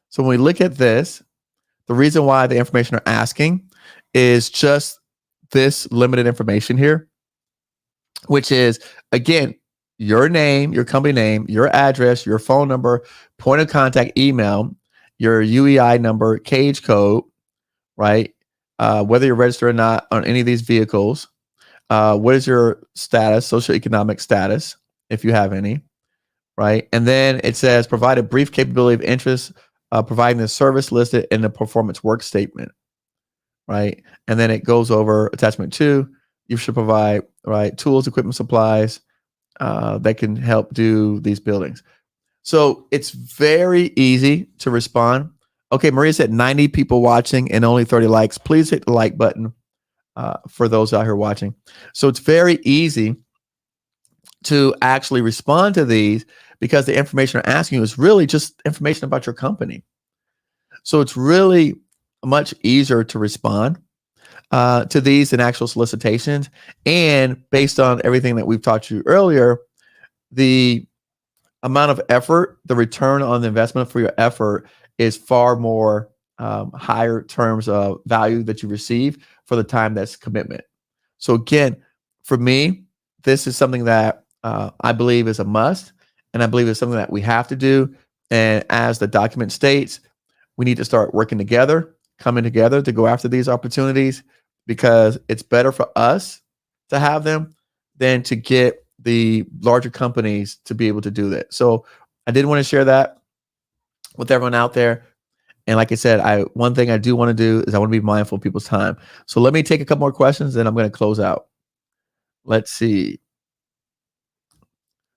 So when we look at this, the reason why the information are asking is just this limited information here. which is, again, your name, your company name, your address, your phone number, point of contact, email, your UEI number, cage code, right? Whether you're registered or not on any of these vehicles. What is your status, socioeconomic status, if you have any, right? And then it says provide a brief capability of interest, providing the service listed in the performance work statement, right? And then it goes over attachment 2. You should provide, right, tools, equipment, supplies that can help do these buildings. So it's very easy to respond. Okay, Maria said 90 people watching and only 30 likes. Please hit the like button for those out here watching. So it's very easy to actually respond to these because the information I'm asking you is really just information about your company. So it's really much easier to respond to these than actual solicitations. And based on everything that we've taught you earlier, the amount of effort, the return on the investment for your effort is far more higher terms of value that you receive for the time that's commitment. So again, for me, this is something that I believe is a must, and I believe it's something that we have to do. And as the document states, we need to start working together, coming together to go after these opportunities, because it's better for us to have them than to get the larger companies to be able to do that. So I did want to share that with everyone out there. And like I said, one thing I do want to do is I want to be mindful of people's time. So let me take a couple more questions, and I'm going to close out. Let's see.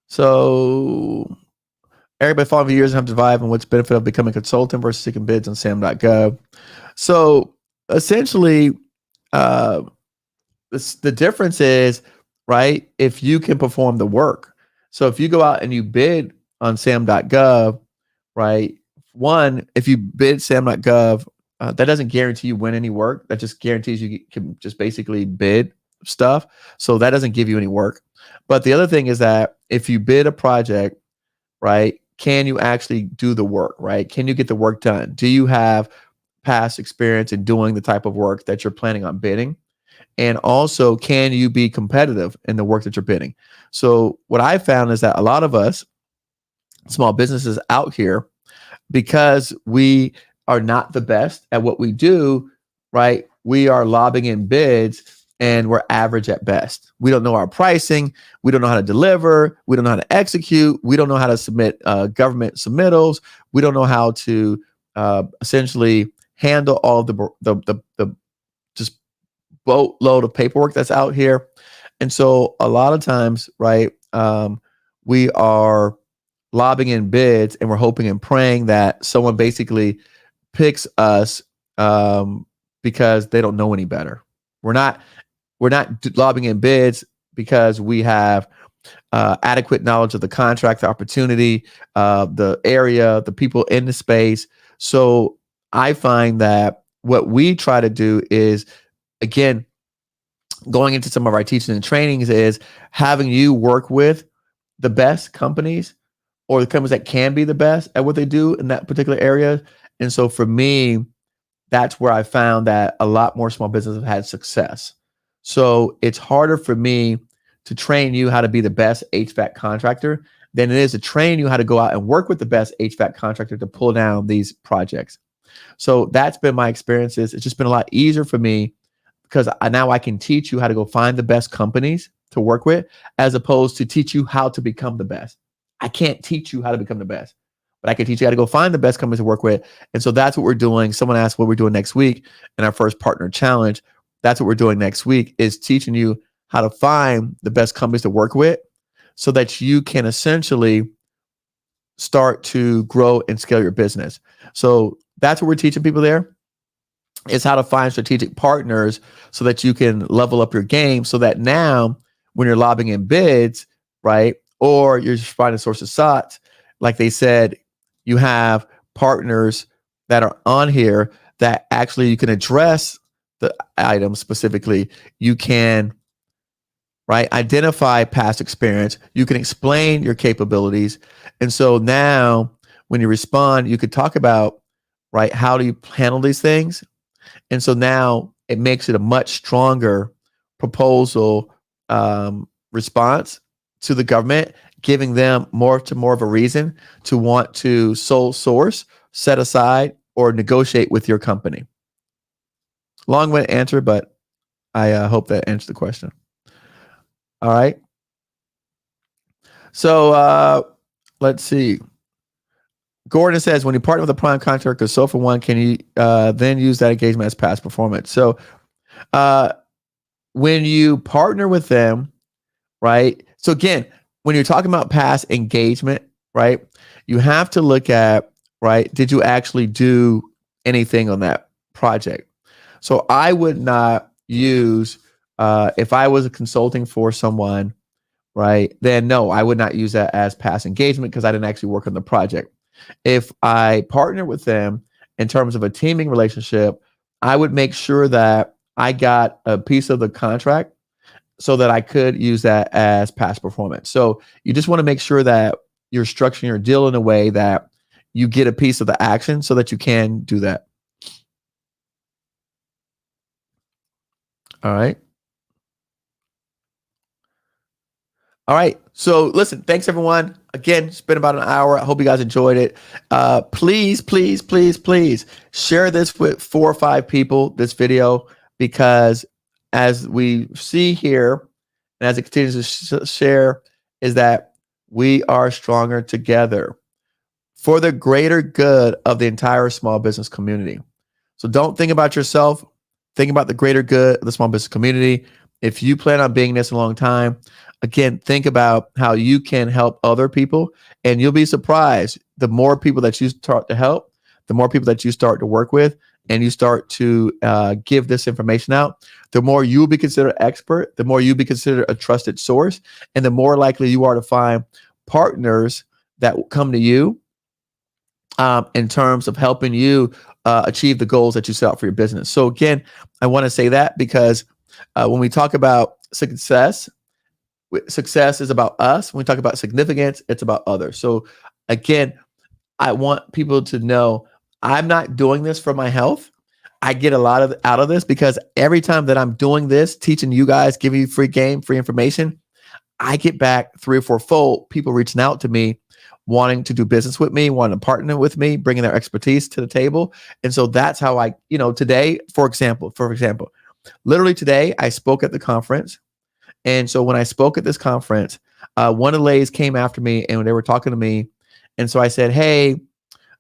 So Eric, by following years, have survived, and what's the benefit of becoming a consultant versus seeking bids on sam.gov? So essentially, the difference is, right, if you can perform the work. So if you go out and you bid on sam.gov, right, one, if you bid sam.gov, that doesn't guarantee you win any work. That just guarantees you can just basically bid stuff. So that doesn't give you any work. But the other thing is that if you bid a project, right, can you actually do the work, right? Can you get the work done? Do you have past experience in doing the type of work that you're planning on bidding? And also, can you be competitive in the work that you're bidding? So what I found is that a lot of us, small businesses out here, because we are not the best at what we do, right? We are lobbing in bids and we're average at best. We don't know our pricing. We don't know how to deliver. We don't know how to execute. We don't know how to submit government submittals. We don't know how to essentially handle all of the just boatload of paperwork that's out here. And so a lot of times, right, we are lobbing in bids and we're hoping and praying that someone basically picks us because they don't know any better. We're not lobbing in bids because we have adequate knowledge of the contract, the opportunity, the area, the people in the space. So I find that what we try to do is, again, going into some of our teaching and trainings, is having you work with the best companies or the companies that can be the best at what they do in that particular area. And so for me, that's where I found that a lot more small businesses have had success. So it's harder for me to train you how to be the best HVAC contractor than it is to train you how to go out and work with the best HVAC contractor to pull down these projects. So that's been my experiences. It's just been a lot easier for me because now I can teach you how to go find the best companies to work with, as opposed to teach you how to become the best. I can't teach you how to become the best, but I can teach you how to go find the best companies to work with. And so that's what we're doing. Someone asked what we're doing next week in our first partner challenge. That's what we're doing next week, is teaching you how to find the best companies to work with so that you can essentially start to grow and scale your business. So that's what we're teaching people there, is how to find strategic partners so that you can level up your game, so that now when you're lobbing in bids, right, or you're just finding sources sought, like they said, you have partners that are on here that actually you can address the item specifically. You can, right, identify past experience. You can explain your capabilities. And so now when you respond, you could talk about, right, how do you handle these things? And so now it makes it a much stronger proposal response to the government, giving them more of a reason to want to sole source, set aside, or negotiate with your company. Long-winded answer, but I hope that answers the question. All right. So let's see. Gordon says, when you partner with a prime contractor, so for one, can you then use that engagement as past performance? So when you partner with them, right? So again, when you're talking about past engagement, right, you have to look at, right, did you actually do anything on that project? So I would not use, if I was consulting for someone, right, then no, I would not use that as past engagement because I didn't actually work on the project. If I partner with them in terms of a teaming relationship, I would make sure that I got a piece of the contract so that I could use that as past performance. So you just want to make sure that you're structuring your deal in a way that you get a piece of the action so that you can do that. All right. All right. So listen, thanks everyone. Again, it's been about an hour. I hope you guys enjoyed it. Please, please, please, please share this with 4 or 5 people, this video, because as we see here, and as it continues to share, is that we are stronger together for the greater good of the entire small business community. So don't think about yourself. Think about the greater good of the small business community. If you plan on being this a long time, again, think about how you can help other people, and you'll be surprised. The more people that you start to help, the more people that you start to work with, and you start to give this information out, the more you'll be considered expert, the more you'll be considered a trusted source, and the more likely you are to find partners that will come to you in terms of helping you achieve the goals that you set out for your business. So again, I want to say that because when we talk about success is about us. When we talk about significance, it's about others. So again, I want people to know I'm not doing this for my health. I get a lot out of this because every time that I'm doing this, teaching you guys, giving you free game, free information, I get back 3 or 4 fold people reaching out to me, wanting to do business with me, wanting to partner with me, bringing their expertise to the table. And so that's how I, today, for example, literally today, I spoke at the conference. And so when I spoke at this conference, one of the ladies came after me and they were talking to me. And so I said, hey,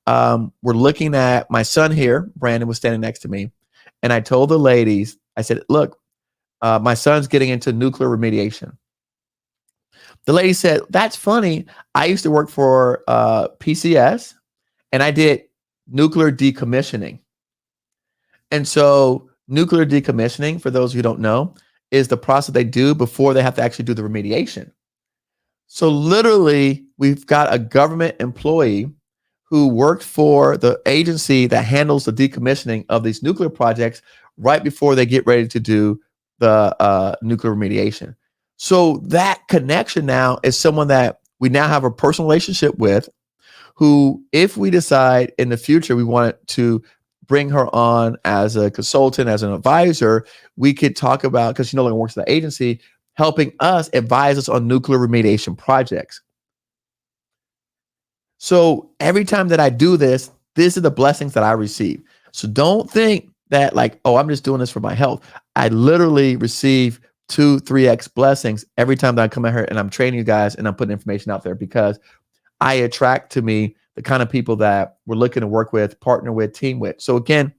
we're looking at my son here. Brandon was standing next to me. And I told the ladies, I said, look, my son's getting into nuclear remediation. The lady said, that's funny. I used to work for PCS and I did nuclear decommissioning. And so nuclear decommissioning, for those who don't know, is the process they do before they have to actually do the remediation. So literally, we've got a government employee who worked for the agency that handles the decommissioning of these nuclear projects right before they get ready to do the nuclear remediation. So that connection now is someone that we now have a personal relationship with, who, if we decide in the future we want to bring her on as a consultant, as an advisor, we could talk about, because she no longer works at the agency, helping us advise us on nuclear remediation projects. So every time that I do this, these are the blessings that I receive. So don't think that like, oh, I'm just doing this for my health. I literally receive 2-3x blessings every time that I come out here and I'm training you guys and I'm putting information out there, because I attract to me the kind of people that we're looking to work with, partner with, team with. So again,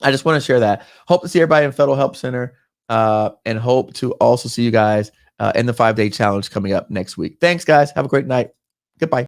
I just want to share that. Hope to see everybody in Federal Help Center and hope to also see you guys in the 5-day challenge coming up next week. Thanks, guys. Have a great night. Goodbye.